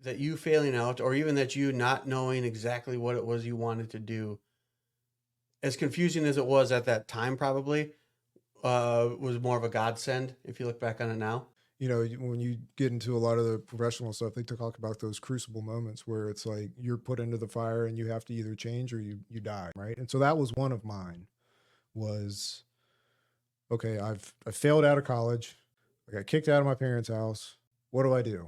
that you failing out, or even that you not knowing exactly what it was you wanted to do, as confusing as it was at that time, probably was more of a godsend if you look back on it now. You know, when you get into a lot of the professional stuff, they talk about those crucible moments where it's like you're put into the fire and you have to either change or you die, right? And so that was one of mine. Was okay, I failed out of college. I got kicked out of my parents' house. What do I do?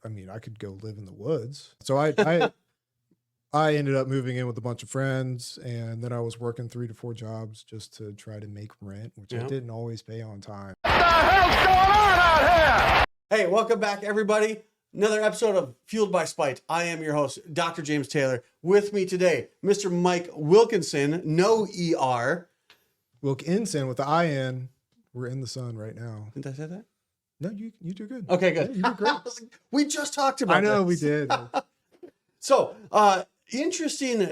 I mean, I could go live in the woods. So I ended up moving in with a bunch of friends, and then I was working 3 to 4 jobs just to try to make rent, which I didn't always pay on time. What the hell's going on out here? Hey, welcome back, everybody. Another episode of Fueled by Spite. I am your host, Dr. James Taylor. With me today, Mr. Mike Wilkinson, no ER. Wilkinson with the IN. We're in the sun right now. Didn't I say that? No, you do good. Okay, good. Yeah, you did great. We just talked about I know this. we did. So, interesting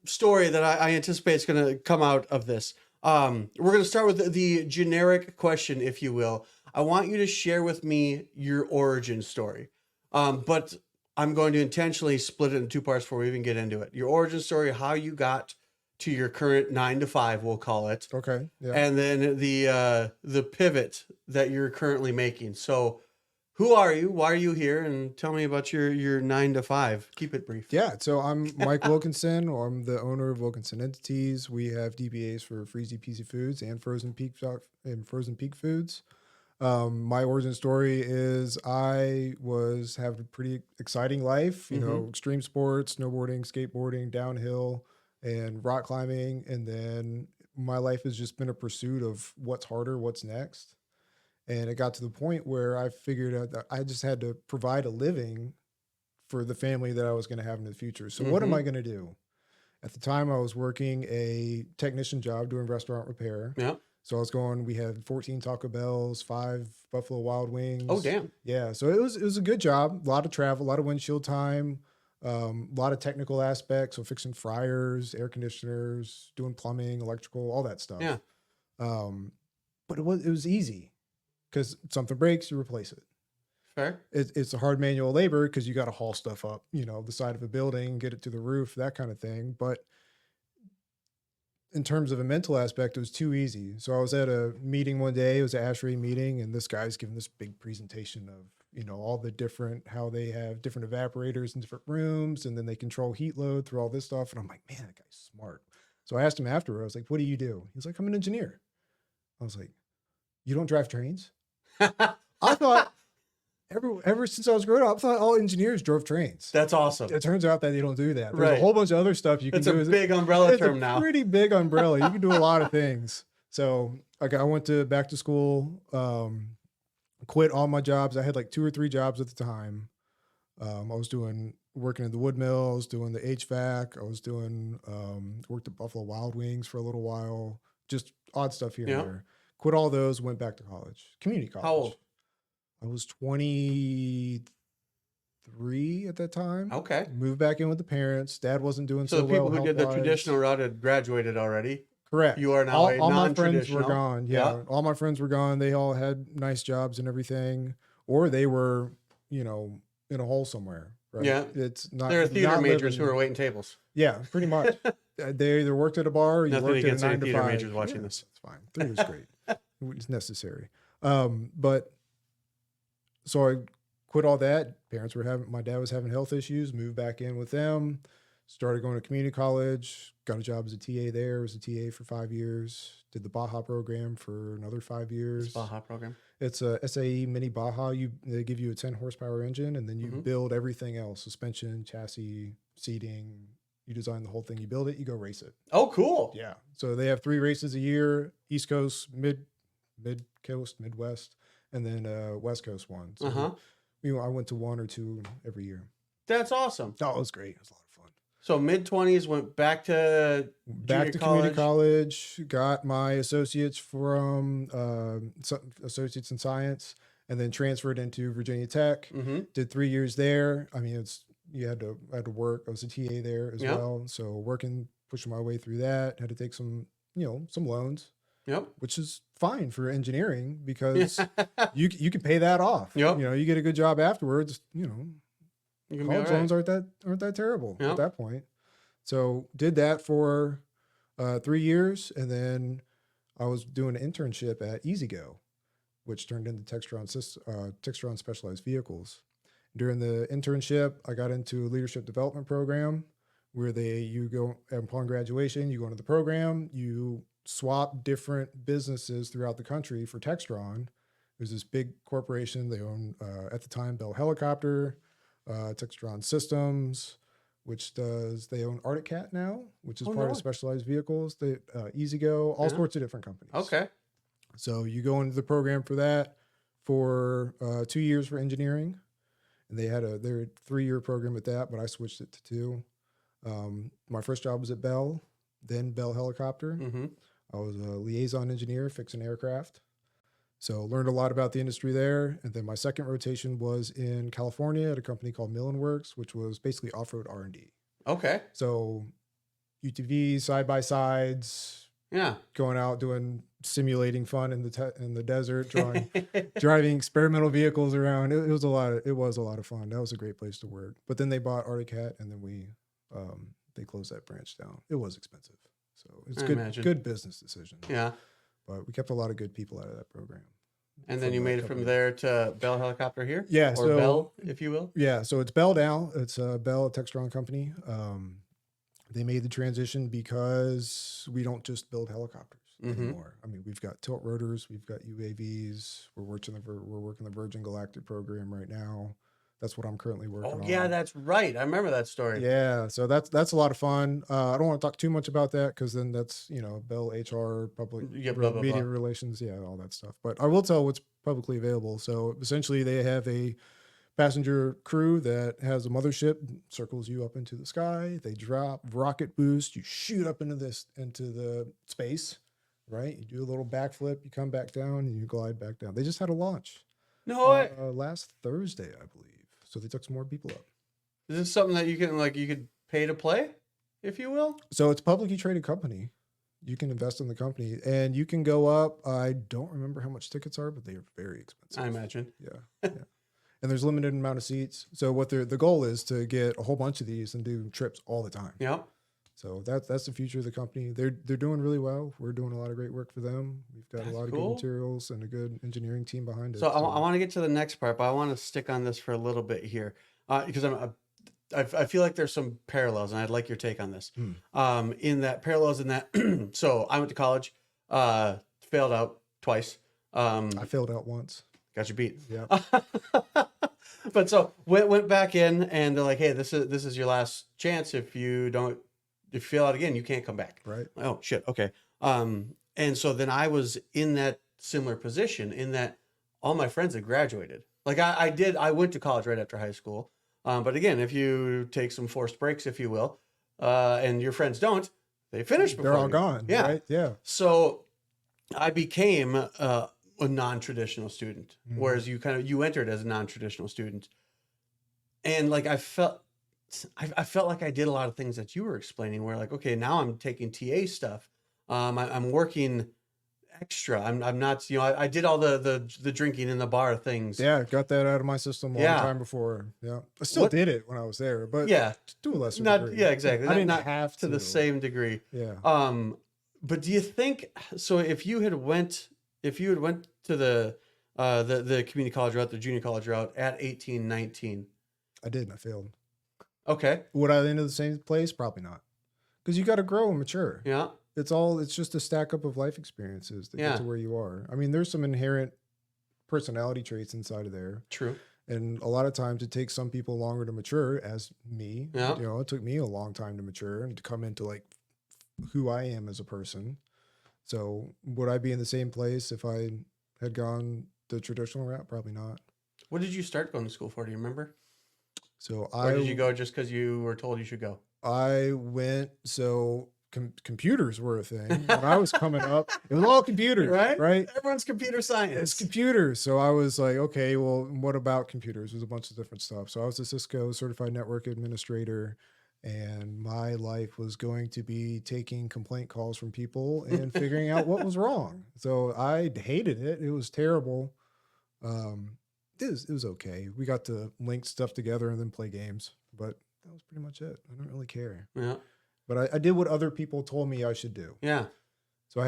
story that I anticipate is going to come out of this. We're going to start with the generic question, if you will. I want you to share with me your origin story. But I'm going to intentionally split it in 2 parts before we even get into it. Your origin story, how you got to your current 9 to 5, we'll call it. Okay. Yeah. And then the pivot that you're currently making. So who are you? Why are you here? And tell me about your 9 to 5. Keep it brief. Yeah, so I'm Mike Wilkinson. I'm the owner of Wilkinson Entities. We have DBAs for Freezy, Peezy Foods and Frozen Peak Foods. My origin story is I was having a pretty exciting life, you know, extreme sports, snowboarding, skateboarding, downhill, and rock climbing. And then my life has just been a pursuit of what's harder, what's next. And it got to the point where I figured out that I just had to provide a living for the family that I was going to have in the future. So what am I going to do? At the time, I was working a technician job doing restaurant repair. Yeah. So I was going, we had 14 Taco Bells, 5 Buffalo Wild Wings. Oh, damn. Yeah. So it was a good job, a lot of travel, a lot of windshield time, a lot of technical aspects. So fixing fryers, air conditioners, doing plumbing, electrical, all that stuff. Yeah. But it was easy because something breaks, you replace it. Fair. It's a hard manual labor because you got to haul stuff up, you know, the side of a building, get it to the roof, that kind of thing. But in terms of a mental aspect, it was too easy. So I was at a meeting one day, it was an ASHRAE meeting, and this guy's giving this big presentation of, you know, all the different, how they have different evaporators in different rooms, and then they control heat load through all this stuff. And I'm like, man, that guy's smart. So I asked him afterward, I was like, what do you do? He's like, I'm an engineer. I was like, you don't drive trains? I thought ever since I was growing up, I thought all engineers drove trains. That's awesome. It turns out that they don't do that. There's Right. a whole bunch of other stuff you can do. It's a big umbrella term now. It's a pretty big umbrella. You can do a lot of things. So I went back to school, quit all my jobs. I had like 2 or 3 jobs at the time. I was working in the wood mill. I was doing the HVAC. I was doing, worked at Buffalo Wild Wings for a little while. Just odd stuff here and there. Quit all those, went back to college, community college. How old? I was 23 at that time. Okay. Moved back in with the parents. Dad wasn't doing So so the people well who did the health-wise. traditional route had graduated already. Correct. You are now all my friends non-traditional. were gone. Yeah. All my friends were gone. They all had nice jobs and everything, or they were, you know, in a hole somewhere. Right? Yeah. It's not. There are theater not majors living- who are waiting tables. Yeah, pretty much. They either worked at a bar or you Nothing worked at a against any 9 to theater 5. majors watching this. It's fine. Theater's great. It's necessary. But so I quit all that. My dad was having health issues, moved back in with them, started going to community college, got a job as a TA there, was a TA for 5 years, did the Baja program for another 5 years. Baja program. It's a SAE mini Baja. They give you a 10 horsepower engine and then you build everything else, suspension, chassis, seating. You design the whole thing, you build it, you go race it. Oh, cool. Yeah. So they have 3 races a year, East Coast, Mid Coast, Midwest, and then West Coast one. So I went to 1 or 2 every year. That's awesome. Oh, it was great. It was a lot of fun. So mid-20s, went back to community college, got my associates from associates in science, and then transferred into Virginia Tech. Did 3 years there. I mean, I had to work. I was a TA there as well. So working, pushing my way through that. Had to take some loans. Yep. Which is fine for engineering because you can pay that off. Yep. You know, you get a good job afterwards, You can be college all right. loans aren't that terrible Yep. at that point. So did that for 3 years, and then I was doing an internship at EasyGo, which turned into Textron Specialized Vehicles. During the internship, I got into a leadership development program where you go upon graduation, you go into the program, you swap different businesses throughout the country for Textron. There's this big corporation. They own, at the time, Bell Helicopter, Textron Systems, they own Arctic Cat now, which is part of Specialized Vehicles. They EasyGo, all sorts of different companies. Okay. So you go into the program for that for 2 years for engineering, and their 3-year program at that, but I switched it to 2. My first job was at Bell, then Bell Helicopter. Mm-hmm. I was a liaison engineer fixing aircraft. So learned a lot about the industry there. And then my second rotation was in California at a company called Millen Works, which was basically off-road R&D. Okay. So UTVs, side-by-sides, Yeah. going out simulating fun in the desert, driving experimental vehicles around. It was a lot of fun. That was a great place to work. But then they bought Arctic Cat, and then they closed that branch down. It was expensive, so it's good business decision. Yeah. But we kept a lot of good people out of that program. And then you made it from there to Bell Helicopter here? Yeah. Or Bell, if you will? Yeah. So it's Bell now. It's a Bell Textron company. They made the transition because we don't just build helicopters anymore. I mean, we've got tilt rotors, we've got UAVs. We're working the Virgin Galactic program right now. That's what I'm currently working on. Oh, yeah, that's right. I remember that story. Yeah, so that's a lot of fun. I don't want to talk too much about that because then that's Bell HR, public media relations, all that stuff. But I will tell what's publicly available. So essentially, they have a passenger crew that has a mothership, circles you up into the sky. They drop rocket boost. You shoot up into the space, right? You do a little backflip. You come back down and you glide back down. They just had a launch. No, last Thursday, I believe. So they took some more people up. Is this something that you could pay to play, if you will? So it's a publicly traded company. You can invest in the company and you can go up. I don't remember how much tickets are, but they are very expensive. I imagine. Yeah. And there's limited amount of seats. So what the goal is to get a whole bunch of these and do trips all the time. Yep. So that's the future of the company. They're doing really well. We're doing a lot of great work for them. We've got a lot of good materials and a good engineering team behind it. So I want to get to the next part, but I want to stick on this for a little bit here because I feel like there's some parallels, and I'd like your take on this. So I went to college, failed out twice. I failed out once. Got you beat. Yeah. But so went back in, and they're like, "Hey, this is your last chance. If you fail out again, you can't come back." Right. Oh shit. Okay. And so then I was in that similar position in that all my friends had graduated. Like I went to college right after high school. But again, if you take some forced breaks, if you will, and your friends don't, they finish before they're all you. gone. Yeah. Right? Yeah. So I became a non-traditional student, whereas you entered as a non-traditional student, and like I felt like I did a lot of things that you were explaining. Where like, okay, now I'm taking TA stuff. I'm working extra. I'm not. I did all the drinking in the bar things. Yeah, got that out of my system a long time before. Yeah, I still did it when I was there, but to a lesser degree. Yeah, exactly. I didn't not have to the same degree. Yeah. But do you think so? If you had went to the community college route, the junior college route at 18, 19. I did, and I failed. Okay. Would I end in the same place? Probably not. Because you got to grow and mature. Yeah. It's just a stack up of life experiences that get to where you are. I mean, there's some inherent personality traits inside of there. True. And a lot of times it takes some people longer to mature, as me. Yeah. It took me a long time to mature and to come into like who I am as a person. So would I be in the same place if I had gone the traditional route? Probably not. What did you start going to school for? Do you remember? So or did you go just because you were told you should go? I went, computers were a thing. When I was coming up, it was all computers, right? Everyone's computer science. It's computers. So I was like, okay, well, what about computers? There's a bunch of different stuff. So I was a Cisco certified network administrator, and my life was going to be taking complaint calls from people and figuring out what was wrong. So I hated it. It was terrible. It was okay. We got to link stuff together and then play games, but that was pretty much it. I don't really care. Yeah. But I did what other people told me I should do. Yeah. So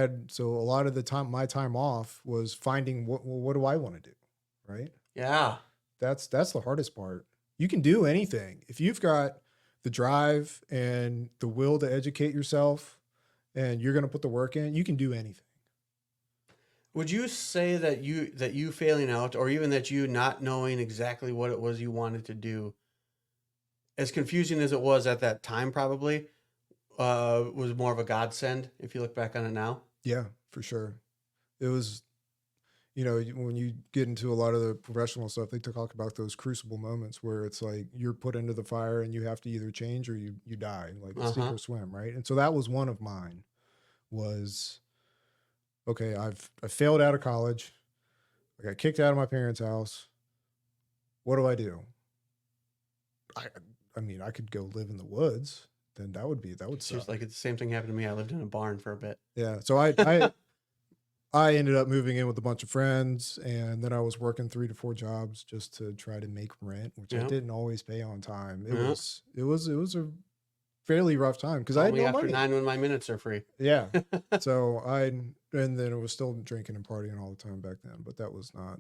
a lot of the time, my time off was finding what do I want to do, right? Yeah. That's the hardest part. You can do anything if you've got the drive and the will to educate yourself, and you're going to put the work in. You can do anything. Would you say that you failing out, or even that you not knowing exactly what it was you wanted to do, as confusing as it was at that time, probably was more of a godsend if you look back on it now? Yeah, for sure. It was, when you get into a lot of the professional stuff, they talk about those crucible moments where it's like you're put into the fire and you have to either change or you die, like sink or swim, right? And so that was one of mine. Was okay. I failed out of college. I got kicked out of my parents' house. What do I do? I mean, I could go live in the woods. Then that would It's suck. just like the same thing happened to me. I lived in a barn for a bit. Yeah. So I ended up moving in with a bunch of friends, and then I was working 3 to 4 jobs just to try to make rent, which I Yeah. didn't always pay on time. It Yeah. was a fairly rough time because I had Only no after money. 9 when my minutes are free. Yeah. So and then it was still drinking and partying all the time back then, but that was I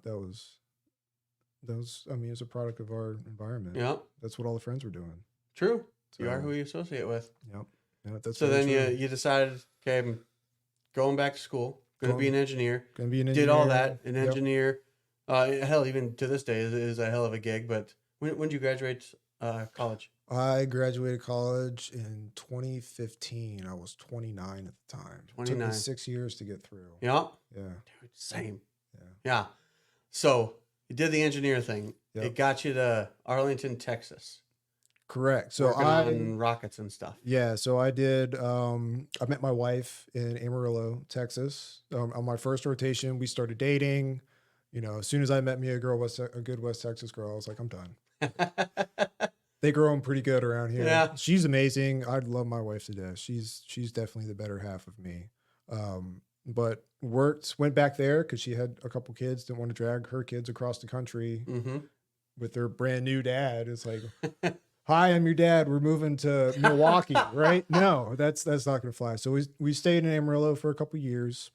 mean, it was a product of our environment. Yeah. That's what all the friends were doing. True. You are So, who you associate with. Yep. Yeah, that's So very then true. you decided, okay, I'm going back to school, going to be an engineer. Gonna be an Did all engineer. that, an Yep. engineer. Hell, even to this day is a hell of a gig. But when did you graduate college? I graduated college in 2015. I was 29 at the time. It took 29. me 6 years to get through. Yeah. Yeah. Dude, same. Yeah. Yeah. So you did the engineer thing. Yep. It got you to Arlington, Texas. Correct. So Working on rockets and stuff. so I did, I met my wife in Amarillo, Texas. On my first rotation, we started dating. As soon as I met me a good West Texas girl, I was like, I'm done. They grow them pretty good around here. Yeah. She's amazing. I love my wife to death. She's definitely the better half of me. But went back there because she had a couple kids, didn't want to drag her kids across the country Mm-hmm. with their brand new dad. It's like, hi, I'm your dad. We're moving to Milwaukee, right? No, that's not going to fly. So we stayed in Amarillo for a couple years,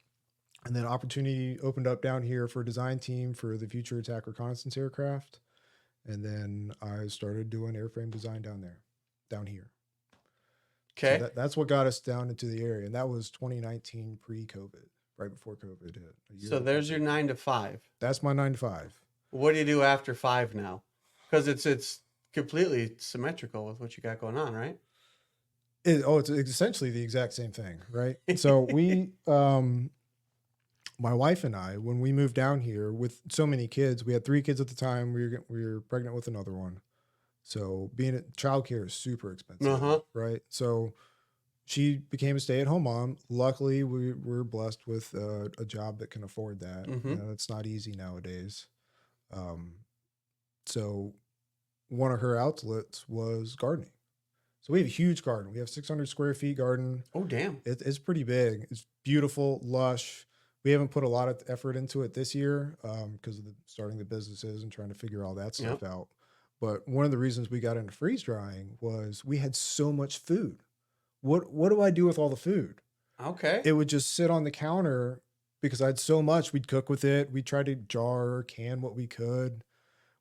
and then opportunity opened up down here for a design team for the Future Attack Reconnaissance aircraft. And then I started doing airframe design down here. Okay. So that's what got us down into the area. And that was 2019 pre-COVID, right before COVID hit. So there's your 9 to 5. That's my 9 to 5. What do you do after 5 now? Because it's completely symmetrical with what you got going on, right? It's essentially the exact same thing, right? So my wife and I, when we moved down here with so many kids, we had 3 kids at the time. We were pregnant with another one. So childcare is super expensive, right? So she became a stay-at-home mom. Luckily, we're blessed with a job that can afford that. Mhm. It's not easy nowadays. So one of her outlets was gardening. So we have a huge garden. We have 600 square feet garden. Oh, damn. It's pretty big. It's beautiful, lush. We haven't put a lot of effort into it this year because of starting the businesses and trying to figure all that stuff out. But one of the reasons we got into freeze drying was we had so much food. What do I do with all the food? Okay. It would just sit on the counter because I had so much. We'd cook with it. We'd try to jar or can what we could.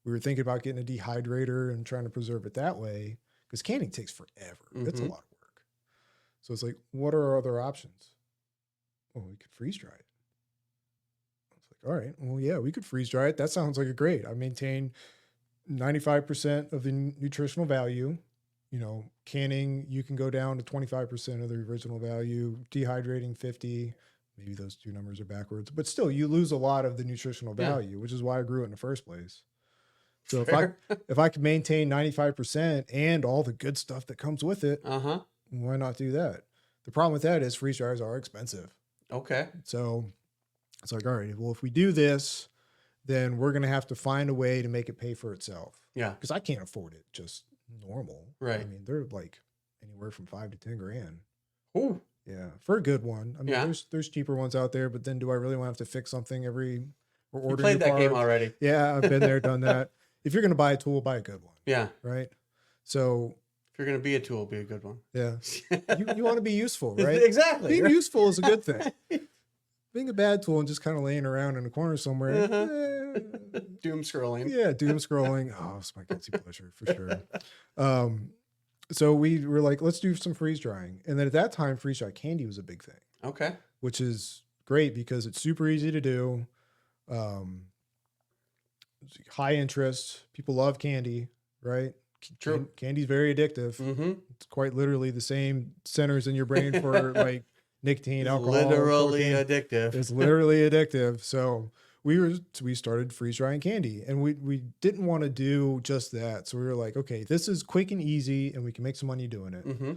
We were thinking about getting a dehydrator and trying to preserve it that way because canning takes forever. It's a lot of work. So it's like, what are our other options? Well, we could freeze dry it. I was like, all right, well, yeah, we could freeze dry it. That sounds like a great. I maintain 95% of the nutritional value. Canning, you can go down to 25% of the original value, dehydrating 50. Maybe those two numbers are backwards, but still you lose a lot of the nutritional value, which is why I grew it in the first place. So if I could maintain 95% and all the good stuff that comes with it, why not do that? The problem with that is freeze dryers are expensive. Okay. So it's like, all right, well, if we do this, then we're going to have to find a way to make it pay for itself. Yeah. Because I can't afford it just normal. Right. I mean, they're like anywhere from $5,000 to $10,000. Ooh. Yeah, for a good one. I mean, there's cheaper ones out there, but then do I really want to have to fix something every We're You ordering played new that game parts. already. Yeah, I've been there, done that. If you're going to buy a tool, buy a good one, Yeah. right? So, If you're going to be a tool, be a good one. yeah, you want to be useful, right? Exactly. Being right? useful is a good thing. Being a bad tool and just kind of laying around in a corner somewhere, Doom scrolling. yeah, doom scrolling. Oh, it's my guilty pleasure for sure. So we were like, let's do some freeze drying. And then at that time, freeze dry candy was a big thing, Okay. which is great because it's super easy to do. High interest. People love candy, right? True. Candy's very addictive. Mm-hmm. It's quite literally the same centers in your brain for like nicotine, alcohol, Literally cocaine. addictive. It's literally addictive. So we started freeze drying candy, and we didn't want to do just that. So we were like, okay, this is quick and easy, and we can make some money doing it. Mm-hmm.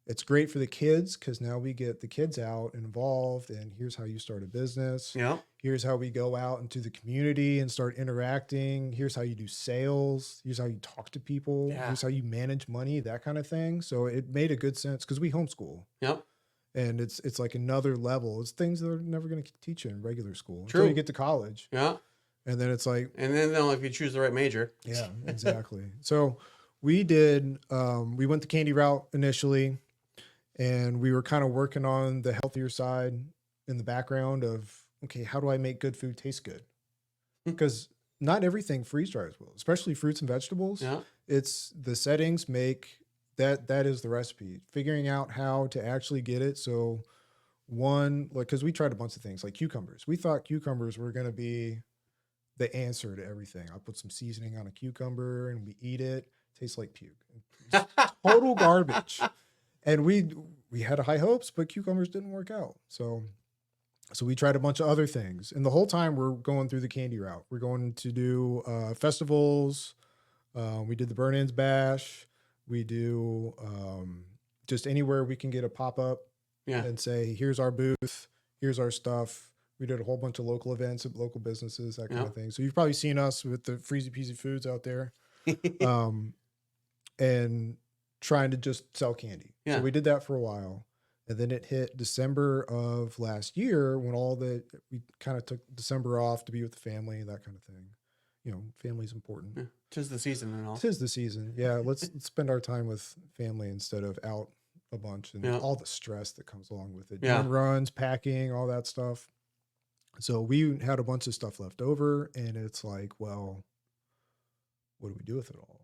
It's great for the kids because now we get the kids out and involved, and here's how you start a business. Yeah. Here's how we go out into the community and start interacting. Here's how you do sales. Here's how you talk to people. Yeah. Here's how you manage money, that kind of thing. So it made a good sense because we homeschool. Yep. And it's like another level. It's things that they're never going to teach you in regular school True. until you get to college. Yeah. And then it's like, And then if you choose the right major. yeah, exactly. So we did, we went the candy route initially, and we were kind of working on the healthier side in the background of, okay, how do I make good food taste good? Because not everything freeze dries well, especially fruits and vegetables. Yeah. It's the settings make that is the recipe. Figuring out how to actually get it. So one, like, because we tried a bunch of things like cucumbers. We thought cucumbers were going to be the answer to everything. I put some seasoning on a cucumber and we eat it. Tastes like puke. It's total garbage. And we had high hopes, but cucumbers didn't work out. So we tried a bunch of other things. And the whole time we're going through the candy route. We're going to do festivals. We did the Burn-Ins Bash. We do just anywhere we can get a pop-up and say, here's our booth, here's our stuff. We did a whole bunch of local events at local businesses, that kind of thing. So you've probably seen us with the Freezy Peezy foods out there. And trying to just sell candy. Yeah. So we did that for a while. And then it hit December of last year when we kind of took December off to be with the family, that kind of thing. You know, family's important. Yeah. 'Tis the season and all. 'Tis the season. Yeah. Let's spend our time with family instead of out a bunch and all the stress that comes along with it. Yeah. Doing runs, packing, all that stuff. So we had a bunch of stuff left over, and it's like, well, what do we do with it all?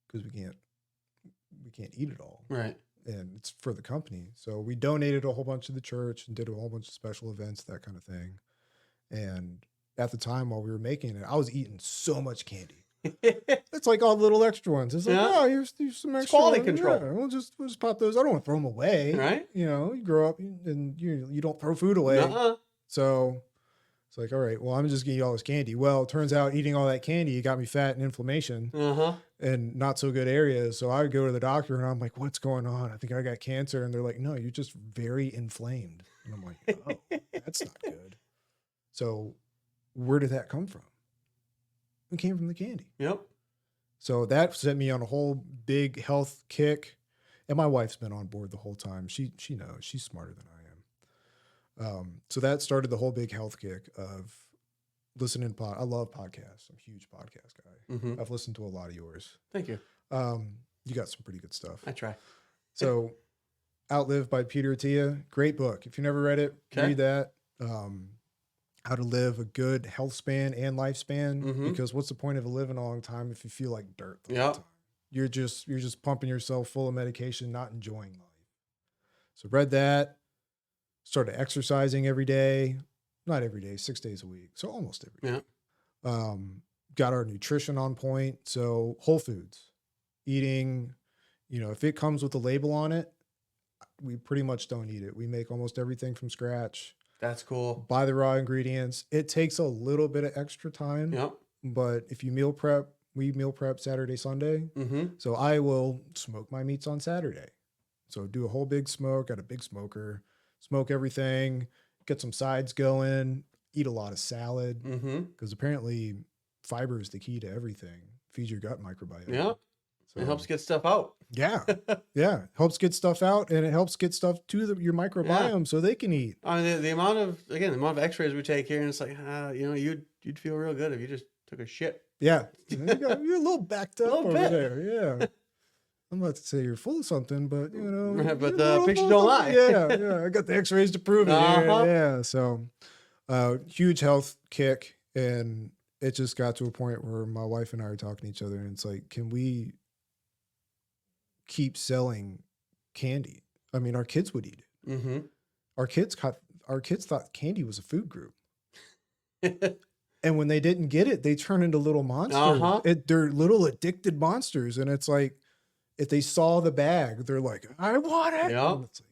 Because we can't eat it all. Right. And it's for the company. So we donated a whole bunch to the church and did a whole bunch of special events, that kind of thing. And at the time while we were making it, I was eating so much candy. It's like all the little extra ones. It's like, oh, here's some extra quality ones. control. Yeah, we'll just pop those. I don't want to throw them away. Right. You know, you grow up and you don't throw food away. So it's like, all right, well, I'm just going to eat all this candy. Well, it turns out eating all that candy got me fat and inflammation and not so good areas. So I would go to the doctor and I'm like, what's going on? I think I got cancer. And they're like, no, you're just very inflamed. And I'm like, oh, that's not good. So where did that come from? It came from the candy. Yep. So that set me on a whole big health kick. And my wife's been on board the whole time. She knows. She's smarter than I am. So that started the whole big health kick of listening to I love podcasts. I'm a huge podcast guy. Mm-hmm. I've listened to a lot of yours. Thank you. You got some pretty good stuff. I try. So Outlive by Peter Attia, great book. If you never read it, read that. How to live a good health span and lifespan. Because what's the point of living a long time if you feel like dirt the whole time? You're just pumping yourself full of medication, not enjoying life. So read that. Started exercising every day, not every day, 6 days a week. So almost every day. Got our nutrition on point. So whole foods, eating, if it comes with a label on it, we pretty much don't eat it. We make almost everything from scratch. That's cool. Buy the raw ingredients. It takes a little bit of extra time. But if you meal prep, we meal prep Saturday, Sunday. So I will smoke my meats on Saturday. So do a whole big smoke, got a big smoker. Smoke everything, get some sides going, eat a lot of salad. Because apparently fiber is the key to everything. Feeds your gut microbiome. So It helps get stuff out. yeah, yeah, helps get stuff out, and it helps get stuff to your microbiome so they can eat. I mean, the amount of X-rays we take here, and it's like, you'd feel real good if you just took a shit. Yeah, you're a little backed up over bit. there. Yeah, I'm about to say you're full of something, but Right, but you're a the little pictures full don't of lie. something. Yeah, I got the X-rays to prove it. Uh-huh. Yeah, so huge health kick, and it just got to a point where my wife and I are talking to each other, and it's like, can we keep selling candy? I mean, our kids would eat it. Mm-hmm. Our kids thought candy was a food group. And when they didn't get it, they turn into little monsters. Uh-huh. They're little addicted monsters. And it's like, if they saw the bag, they're like, I want it. Yeah. And it's like,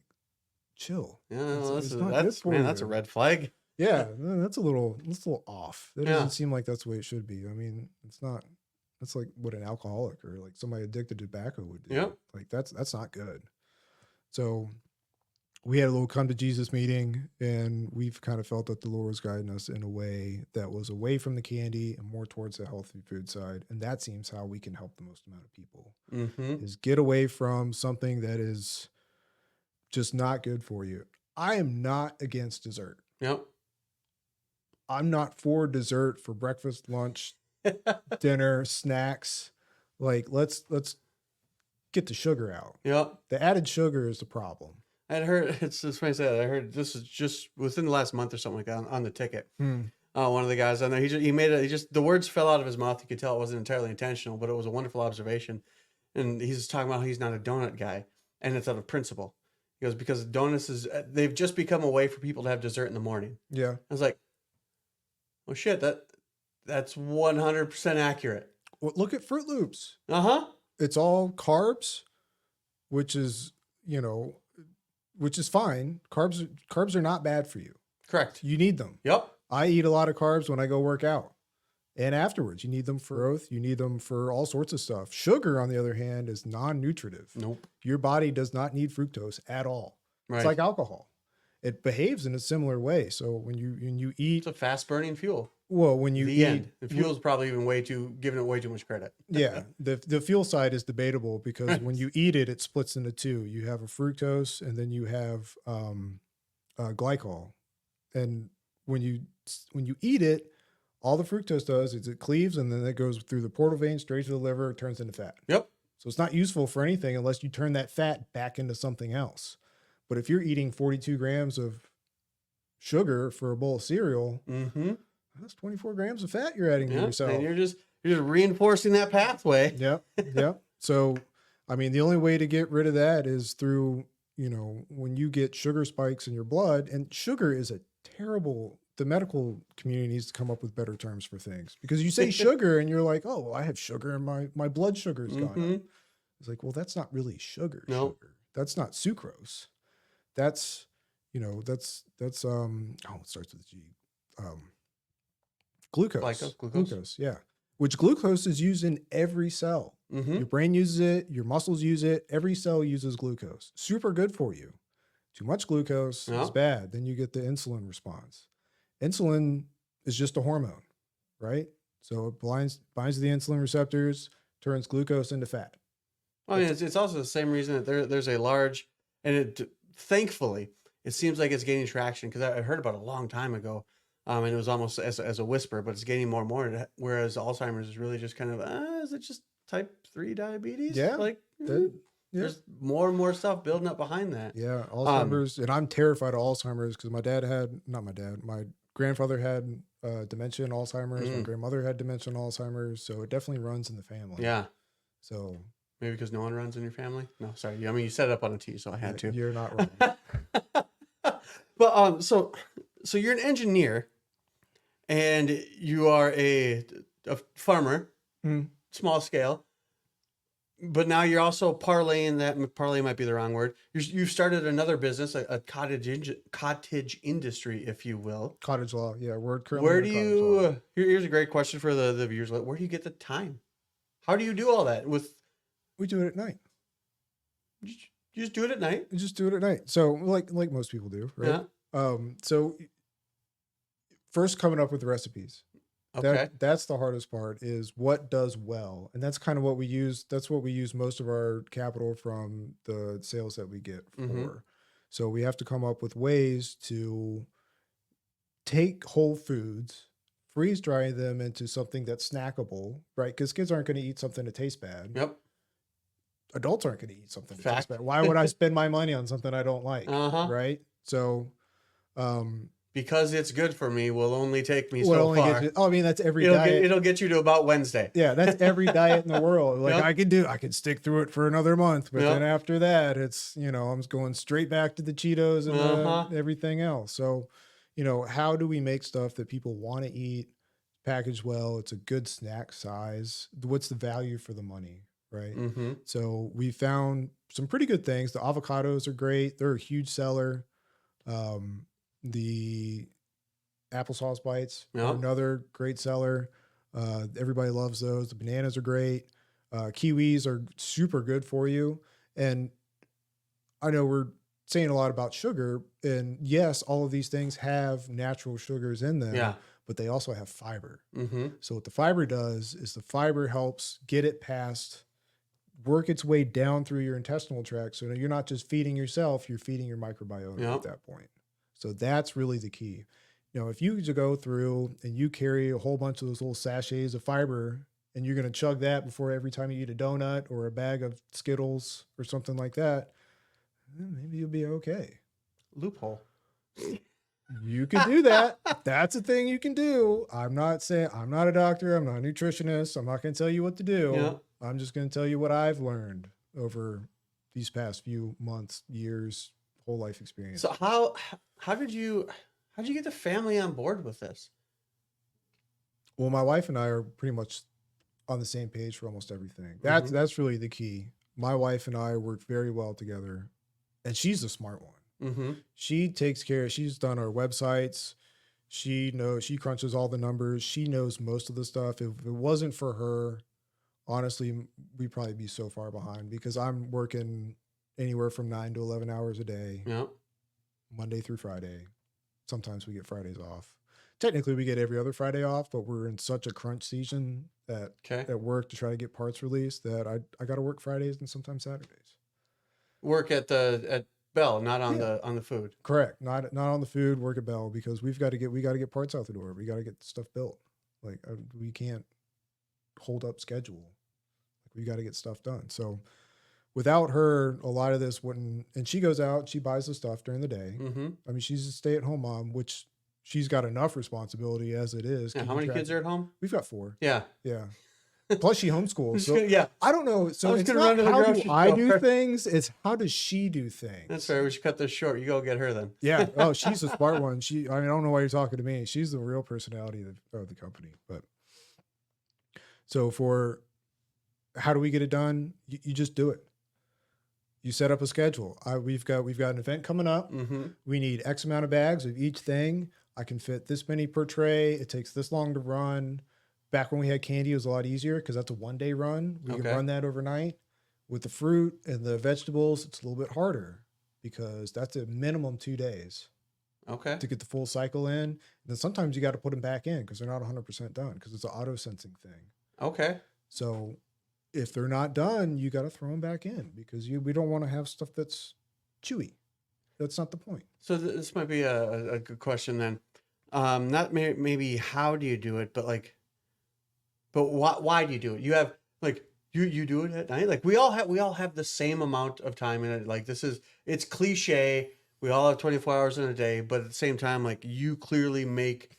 chill. Yeah, It's not good for you. that's a red flag. Yeah, that's a little off. That Yeah. doesn't seem like that's the way it should be. I mean, it's not. That's like what an alcoholic or like somebody addicted to tobacco would do. Yeah. Like that's not good. So we had a little come to Jesus meeting, and we've kind of felt that the Lord was guiding us in a way that was away from the candy and more towards the healthy food side. And that seems how we can help the most amount of people Mm-hmm. is get away from something that is just not good for you. I am not against dessert. Yep. I'm not for dessert for breakfast, lunch, dinner, snacks. Like let's get the sugar out. Yep. The added sugar is the problem. I'd heard it's funny to say that. I heard this is just within the last month or something like that on the ticket. One of the guys on there, the words fell out of his mouth. You could tell it wasn't entirely intentional, but it was a wonderful observation. And he's talking about how he's not a donut guy, and it's out of principle. He goes, because donuts they've just become a way for people to have dessert in the morning. Yeah. I was like, well, shit, that's 100% accurate. Well, look at Fruit Loops. Uh-huh. It's all carbs, which is fine. Carbs are not bad for you. Correct. You need them. Yep. I eat a lot of carbs when I go work out. And afterwards, you need them for growth. You need them for all sorts of stuff. Sugar, on the other hand, is non-nutritive. Nope. Your body does not need fructose at all. Right. It's like alcohol. It behaves in a similar way. So when you eat, It's a fast-burning fuel. well, when you The eat, end. The fuel's probably even giving it way too much credit. yeah, the fuel side is debatable because when you eat it, it splits into two. You have a fructose, and then you have glycol. And when you eat it, all the fructose does is it cleaves, and then it goes through the portal vein straight to the liver, turns into fat. Yep. So it's not useful for anything unless you turn that fat back into something else. But if you're eating 42 grams of sugar for a bowl of cereal, Mm-hmm. that's 24 grams of fat you're adding to Yeah. yourself. And you're just reinforcing that pathway. Yep. Yep. So, I mean, the only way to get rid of that is through, when you get sugar spikes in your blood, and sugar is a terrible, the medical community needs to come up with better terms for things because you say sugar and you're like, oh, well, I have sugar and my blood sugar's gone up. It's like, well, that's not really sugar. No. Sugar. That's not sucrose. That's, it starts with G. Glucose. Glucose. Yeah. Which glucose is used in every cell. Mm-hmm. Your brain uses it. Your muscles use it. Every cell uses glucose. Super good for you. Too much glucose is bad. Then you get the insulin response. Insulin is just a hormone, right? So it binds to the insulin receptors, turns glucose into fat. I mean, it's also the same reason that there's a large, and thankfully, it seems like it's gaining traction because I heard about it a long time ago. And it was almost as a whisper, but it's gaining more and more. Whereas Alzheimer's is really just kind of, is it just type 3 diabetes? Yeah. There's more and more stuff building up behind that. Yeah. Alzheimer's. And I'm terrified of Alzheimer's because my grandfather had dementia and Alzheimer's. My grandmother had dementia and Alzheimer's. So it definitely runs in the family. Yeah. So maybe because no one runs in your family? No, sorry. I mean, you set it up on a T, so I had to. You're not wrong. But so you're an engineer, and you are a farmer, small scale. But now you're also parlaying that. Parlay might be the wrong word. You've started another business, a cottage industry, if you will. Cottage law. Yeah. We're currently Where in do cottage law. you? Here's a great question for the viewers. Where do you get the time? How do you do all that? We do it at night. You just do it at night? We just do it at night. So like most people do, right? Yeah. So first coming up with the recipes. Okay. That's the hardest part, is what does well. And that's kind of what we use. That's what we use most of our capital from the sales that we get Mm-hmm. for. So we have to come up with ways to take whole foods, freeze dry them into something that's snackable, right? Because kids aren't going to eat something that tastes bad. Yep. Adults aren't going to eat something that Fact. tastes bad. Why would I spend my money on something I don't like? Uh-huh. Right? So, Because it's good for me will only take me well, so only far. get you, oh, I mean, that's every diet. It'll get you to about Wednesday. Yeah, that's every diet in the world. Like, Yep. I can stick through it for another month, but Yep. then after that, it's, I'm going straight back to the Cheetos and Uh-huh. everything else. So, how do we make stuff that people want to eat, packaged well? It's a good snack size. What's the value for the money, right? Mm-hmm. So we found some pretty good things. The avocados are great. They're a huge seller. The applesauce bites are Yep. another great seller. Everybody loves those. The bananas are great. Kiwis are super good for you. And I know we're saying a lot about sugar, and yes, all of these things have natural sugars in them, Yeah. but they also have fiber. Mm-hmm. So what the fiber does is the fiber helps get it work its way down through your intestinal tract. So you're not just feeding yourself, you're feeding your microbiota Yep. at that point. So that's really the key. If you go through and you carry a whole bunch of those little sachets of fiber and you're going to chug that before every time you eat a donut or a bag of Skittles or something like that, maybe you'll be okay. Loophole. You can do that. That's a thing you can do. I'm not a doctor. I'm not a nutritionist. I'm not going to tell you what to do. Yeah. I'm just going to tell you what I've learned over these past few months, years, whole life experience. So how did you get the family on board with this? Well, my wife and I are pretty much on the same page for almost everything. That's really the key. My wife and I work very well together, and she's the smart one. Mm-hmm. She takes care. She's done our websites. She crunches all the numbers. She knows most of the stuff. If it wasn't for her, honestly, we'd probably be so far behind, because I'm working anywhere from 9 to 11 hours a day, Yeah. Monday through Friday. Sometimes we get Fridays off. Technically, we get every other Friday off, but we're in such a crunch season at work to try to get parts released that I got to work Fridays and sometimes Saturdays. Work at Bell, not on the food. Correct. Not on the food. Work at Bell, because we got to get parts out the door. We got to get stuff built. Like, we can't hold up schedule. Like, we got to get stuff done. So without her, a lot of this wouldn't. And she goes out, she buys the stuff during the day. Mm-hmm. I mean, she's a stay-at-home mom, which she's got enough responsibility as it is. Yeah, how many kids are at home? We've got 4. Yeah. Yeah. Plus she homeschools. So Yeah. I don't know. So I was it's gonna not run to the how do grocery I do store. things, it's how does she do things. That's fair. We should cut this short. You go get her then. Yeah. Oh, she's a smart one. I don't know why you're talking to me. She's the real personality of the company. But so for how do we get it done? You just do it. You set up a schedule. We've got an event coming up. Mm-hmm. We need X amount of bags of each thing. I can fit this many per tray. It takes this long to run. Back when we had candy, it was a lot easier because that's a 1-day run. We can run that overnight. With the fruit and the vegetables, it's a little bit harder because that's a minimum 2 days. Okay. To get the full cycle in. And then sometimes you got to put them back in because they're not 100% done, because it's an auto sensing thing. Okay. So if they're not done, you got to throw them back in, because we don't want to have stuff that's chewy. That's not the point. So this might be a good question then. Not maybe how do you do it, but why do you do it? You have you do it at night. Like we all have the same amount of time in it. Like it's cliche. We all have 24 hours in a day, but at the same time, like you clearly make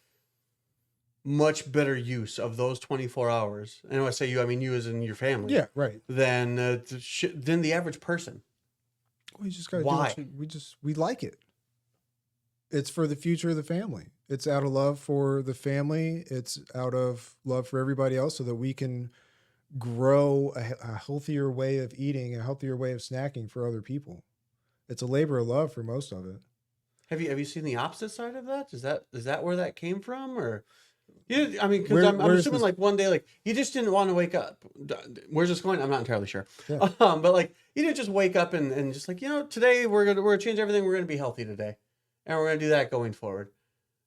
much better use of those 24 hours. And when I say you, I mean you as in your family. Yeah, right. Than the average person. We just got to Why? do it. We like it. It's for the future of the family. It's out of love for the family. It's out of love for everybody else, so that we can grow a healthier way of eating, a healthier way of snacking for other people. It's a labor of love for most of it. Have you seen the opposite side of that? Is that where that came from, or? Yeah, I mean, because Where- I'm where's assuming this- like one day, like you just didn't want to wake up. Where's this going? I'm not entirely sure. Yeah. But like you didn't just wake up and just like, today we're gonna change everything. We're gonna be healthy today, and we're gonna do that going forward.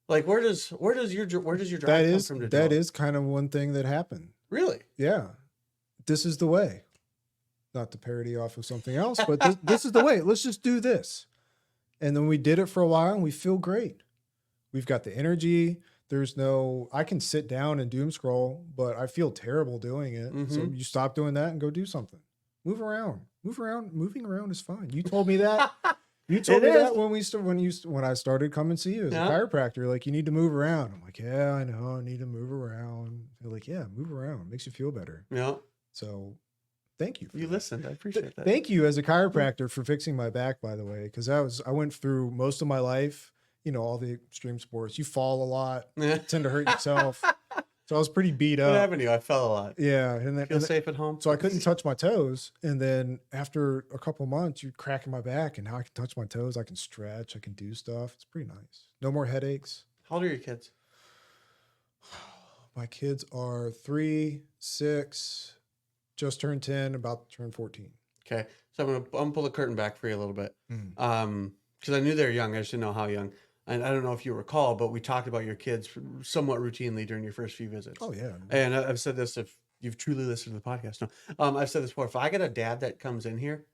Like, where does your drive come from to do that it? is kind of one thing that happened. Really? Yeah. This is the way. Not to parody off of something else, but this is the way. Let's just do this. And then we did it for a while and we feel great. We've got the energy. I can sit down and doom scroll, but I feel terrible doing it. So you stop doing that and go do something. Move around. Moving around is fine. You told me that. You told me that when I started coming to see you as a chiropractor. Like, you need to move around. I'm like, yeah, I know. I need to move around. You're like, yeah, move around. Makes you feel better. Yeah. So thank you. You listened. I appreciate that. Thank you as a chiropractor for fixing my back, by the way, because I went through most of my life, all the extreme sports. You fall a lot, tend to hurt yourself. So I was pretty beat up. What happened to you? I fell a lot. Yeah. And then Feel safe at home? So I couldn't touch my toes. And then after a couple months, you're cracking my back, and now I can touch my toes. I can stretch. I can do stuff. It's pretty nice. No more headaches. How old are your kids? My kids are 3, 6, just turned 10, about to turn 14. Okay. So I'm gonna pull the curtain back for you a little bit. Because I knew they were young. I just didn't know how young. And I don't know if you recall, but we talked about your kids somewhat routinely during your first few visits. Oh, yeah. And I've said this, if you've truly listened to the podcast. No, I've said this before. If I get a dad that comes in here,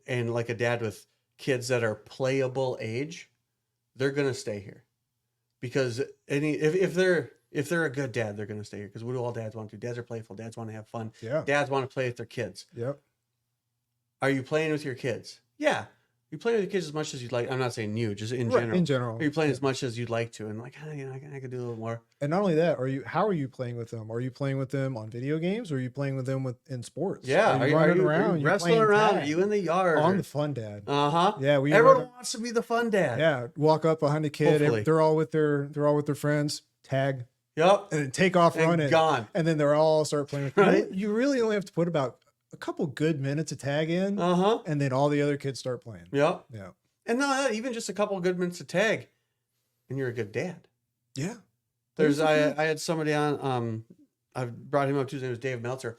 and like a dad with kids that are playable age, they're gonna stay here, because if they're a good dad, they're gonna stay here. Because what do all dads want to do? Dads are playful. Dads want to have fun. Yeah. Dads want to play with their kids. Yep. Are you playing with your kids? Yeah. You play with your kids as much as you'd like. I'm not saying you, just in general. In general. Are you playing as much as you'd like to? And like, I could do a little more. And not only that, how are you playing with them? Are you playing with them on video games, or are you playing with them in sports? Yeah. Are you running around? Are you wrestling around? Are you in the yard? I'm the fun dad. Uh-huh. Yeah. Everyone wants to be the fun dad. Yeah. Walk up behind a kid. Hopefully. They're all with their friends. Tag. Yep. And then take off running. Gone. And then they're all start playing with Right. You really only have to put about a couple good minutes of tag in. Uh-huh. And then all the other kids start playing. Yep. Yeah. And no, even just a couple of good minutes to tag, and you're a good dad. Yeah. I had somebody on, I brought him up Tuesday. It was Dave Meltzer,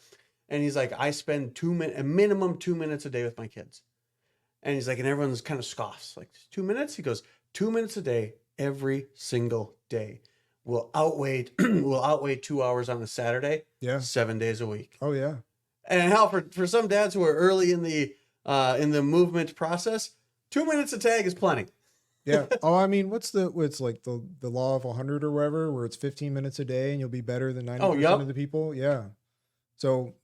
and he's like, I spend a minimum 2 minutes a day with my kids, and he's like, and everyone's kind of scoffs, like 2 minutes. He goes, 2 minutes a day, every single day, will outweigh 2 hours on a Saturday. Yeah. 7 days a week. Oh yeah. And how for some dads who are early in the movement process, 2 minutes of tag is plenty. Yeah. Oh, I mean, it's like the law of 100 or whatever, where it's 15 minutes a day and you'll be better than 90% of the people. Yeah. So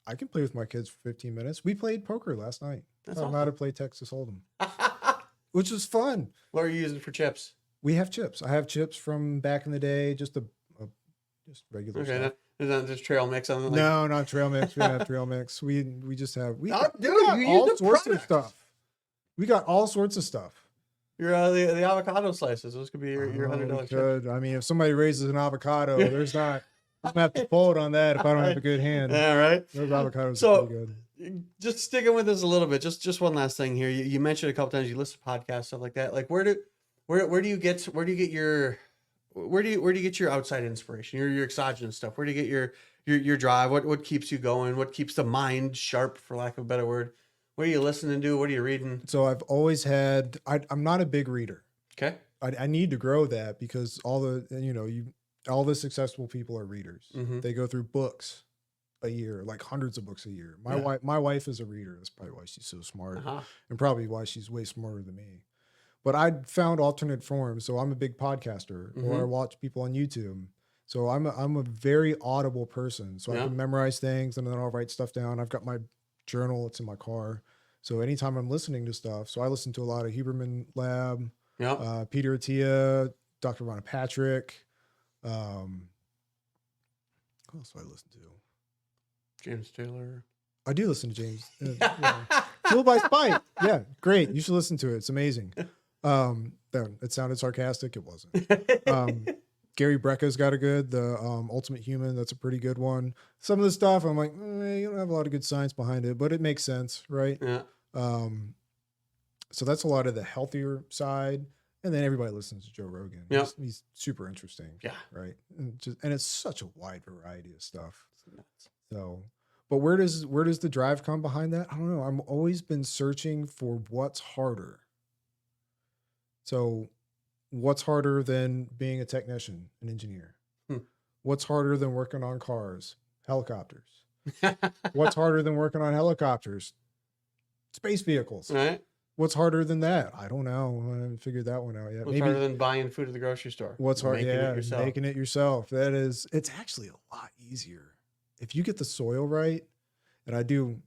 I can play with my kids for 15 minutes. We played poker last night. That's I know how to play Texas Hold'em, which was fun. What are you using for chips? We have chips. I have chips from back in the day, just regular Okay, stuff. is that just trail mix on the No, not trail mix. We don't have trail mix. We just have all sorts of stuff. We got all sorts of stuff. Your the avocado slices. Those could be your $100 chip. I mean, if somebody raises an avocado, I'm gonna have to pull it on that if I don't have a good hand. Yeah, right. Those avocados So, are pretty good. Just sticking with this a little bit. Just one last thing here. You mentioned a couple times you listen to podcasts, stuff like that. Like where do you get your outside inspiration? Your exogenous stuff. Where do you get your drive? What keeps you going? What keeps the mind sharp, for lack of a better word? What are you listening to? What are you reading? So I've always had. I'm not a big reader. Okay. I need to grow that, because all the successful people are readers. Mm-hmm. They go through books a year, like hundreds of books a year. My wife is a reader. That's probably why she's so smart, and probably why she's way smarter than me. But I found alternate forms. So I'm a big podcaster, or I watch people on YouTube. So I'm a very audible person. So I can memorize things, and then I'll write stuff down. I've got my journal. It's in my car. So anytime I'm listening to stuff, so I listen to a lot of Huberman Lab, Peter Attia, Dr. Ronna Patrick. What else do I listen to? James Taylor. I do listen to James. Fueled by Spite. Yeah, great. You should listen to it. It's amazing. It sounded sarcastic. It wasn't. Gary Brecka's got the Ultimate Human. That's a pretty good one. Some of the stuff I'm like, you don't have a lot of good science behind it, but it makes sense, right? Yeah. So that's a lot of the healthier side. And then everybody listens to Joe Rogan. Yeah. He's super interesting. Yeah. Right. And it's such a wide variety of stuff. So, but where does the drive come behind that? I don't know. I've always been searching for what's harder. So what's harder than being a technician, an engineer? Hmm. What's harder than working on cars? Helicopters. What's harder than working on helicopters? Space vehicles. Right? What's harder than that? I don't know. I haven't figured that one out yet. What's harder than buying food at the grocery store? What's hard? Making Yeah, it yourself. making it yourself. It's actually a lot easier if you get the soil right. And I tend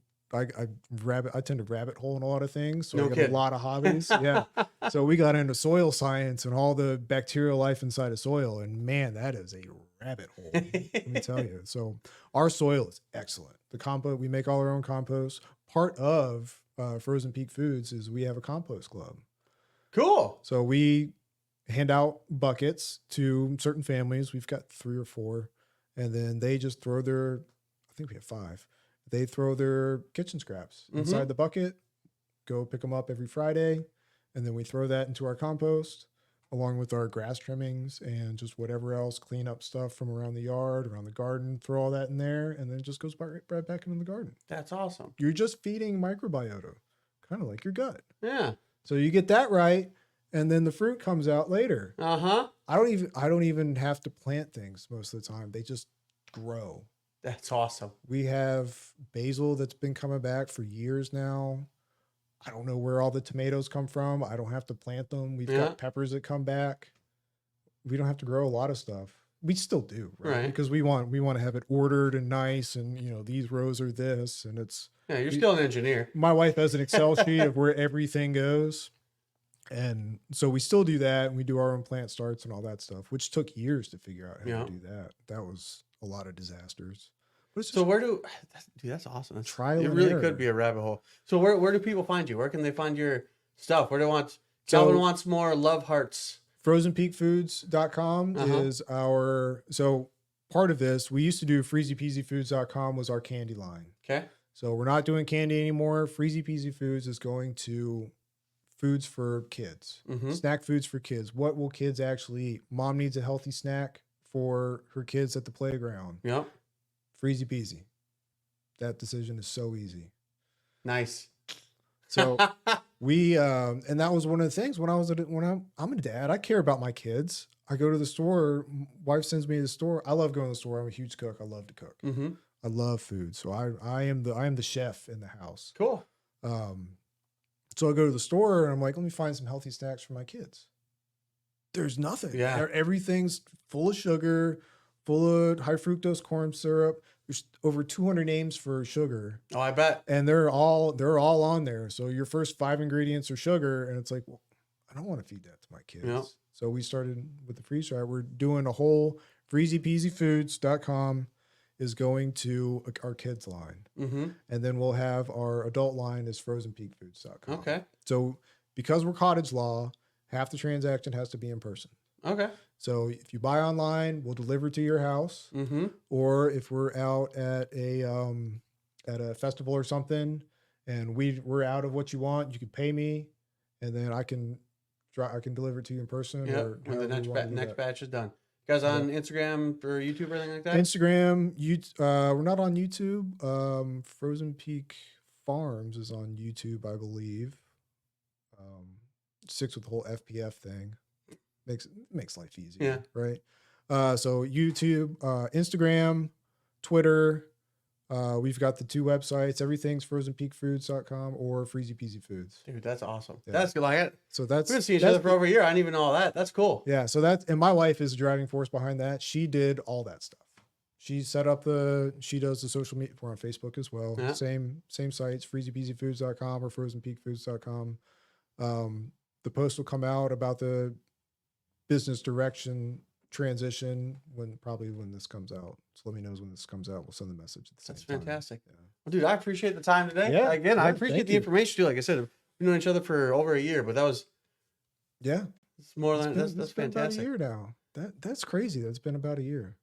to rabbit hole in a lot of things. So No I got kidding. a lot of hobbies. Yeah. So we got into soil science and all the bacterial life inside of soil. And man, that is a rabbit hole. Let me tell you. So our soil is excellent. The compost, we make all our own compost. Part of Frozen Peak Foods is we have a compost club. Cool. So we hand out buckets to certain families. We've got 3 or 4. And then they just throw I think we have 5. They throw their kitchen scraps inside the bucket, go pick them up every Friday. And then we throw that into our compost along with our grass trimmings and just whatever else, clean up stuff from around the yard, around the garden, throw all that in there. And then it just goes right back into the garden. That's awesome. You're just feeding microbiota, kind of like your gut. Yeah. So you get that right. And then the fruit comes out later. Uh-huh. I don't even have to plant things most of the time. They just grow. That's awesome. We have basil that's been coming back for years now. I don't know where all the tomatoes come from. I don't have to plant them. We've got peppers that come back. We don't have to grow a lot of stuff. We still do, right? Because we want to have it ordered and nice, and these rows are this, and it's. Yeah, you're still an engineer. My wife has an Excel sheet of where everything goes. And so we still do that, and we do our own plant starts and all that stuff, which took years to figure out how to do that. That was a lot of disasters. But it's So dude, that's awesome. That's, trial it and really error. could be a rabbit hole. So where do people find you? Where can they find your stuff? Where do they want? Calvin wants more love hearts. FrozenPeakFoods.com is our, so part of this, we used to do FreezyPeasyFoods.com was our candy line. Okay. So we're not doing candy anymore. Freezy Peasy Foods is going to foods for kids, snack foods for kids. What will kids actually eat? Mom needs a healthy snack for her kids at the playground. Yep. Freezy Peasy. That decision is so easy. Nice. So we, and that was one of the things when I'm a dad, I care about my kids. I go to the store, wife sends me to the store. I love going to the store. I'm a huge cook. I love to cook. I love food. So I am the chef in the house. Cool. So I go to the store and I'm like, let me find some healthy snacks for my kids. There's nothing. Yeah. Everything's full of sugar, full of high fructose corn syrup. There's over 200 names for sugar. Oh, I bet. And they're all on there. So your first 5 ingredients are sugar. And it's like, well, I don't want to feed that to my kids. Yep. So we started with the freeze fry. We're doing a whole FreezyPeasyFoods.com is going to our kids line. And then we'll have our adult line is FrozenPeakFoods.com. Okay. So because we're cottage law, half the transaction has to be in person. Okay. So if you buy online, we'll deliver to your house. Or if we're out at a festival or something and we're out of what you want, you can pay me and then I can deliver it to you in person. Yeah. Or When the however next batch is done. You guys on Instagram or YouTube or anything like that? Instagram, we're not on YouTube. Frozen Peak Farms is on YouTube, I believe. Sticks with the whole FPF thing. Makes life easier, right? So YouTube, Instagram, Twitter. We've got the 2 websites. Everything's FrozenPeakFoods.com or Freezy Peasy Foods. Dude, that's awesome. Yeah. That's good. Like it. So that's We've been seeing each other for over a year. I didn't even know all that. That's cool. Yeah. So and my wife is the driving force behind that. She did all that stuff. She set up she does the social media. We're on Facebook as well. Yeah. Same sites, FreezyPeasyFoods.com or FrozenPeakFoods.com. The post will come out about the business direction transition when this comes out. So let me know when this comes out. We'll send the message at the same That's time. fantastic. Yeah. Well, dude, I appreciate the time today. Yeah. Again, I Yeah, appreciate thank the you. information too. Like I said, we've known each other for over a year, but that's Yeah. more It's than been- that's it's been fantastic. about a year now. That's crazy. That's been about a year.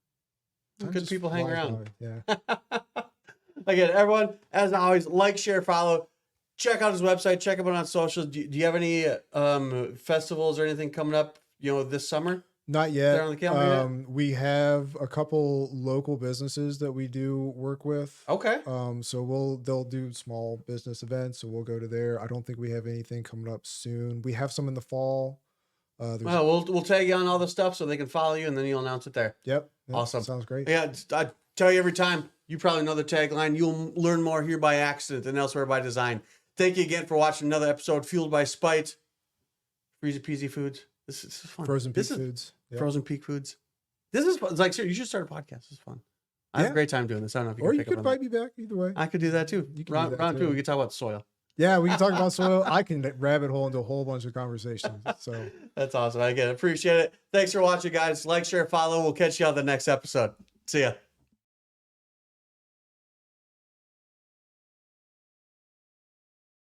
Time Good just people hang flies around. by. Yeah. Again, everyone, as always, like, share, follow. Check out his website. Check him out on socials. Do you have any festivals or anything coming up? This summer? Not yet. They're on the calendar yet? We have a couple local businesses that we do work with. Okay. So they'll do small business events, so we'll go to there. I don't think we have anything coming up soon. We have some in the fall. Well, we'll tag you on all the stuff so they can follow you, and then you'll announce it there. Yep. Awesome. Sounds great. Yeah, I tell you every time, you probably know the tagline, you'll learn more here by accident than elsewhere by design. Thank you again for watching another episode, Fueled by Spite. Freezy Peezy Foods. This is fun. Frozen Peak Foods. Yep. Frozen Peak Foods. This is fun. It's like, seriously, you should start a podcast. This is fun. I have a great time doing this. I don't know if you or can you pick up could on invite that. me back either way. I could do that too. You can do Round that two, too. we could talk about soil. Yeah, we can talk about soil. I can rabbit hole into a whole bunch of conversations. So That's awesome. I get it. Appreciate it. Thanks for watching, guys. Like, share, follow. We'll catch you on the next episode. See ya.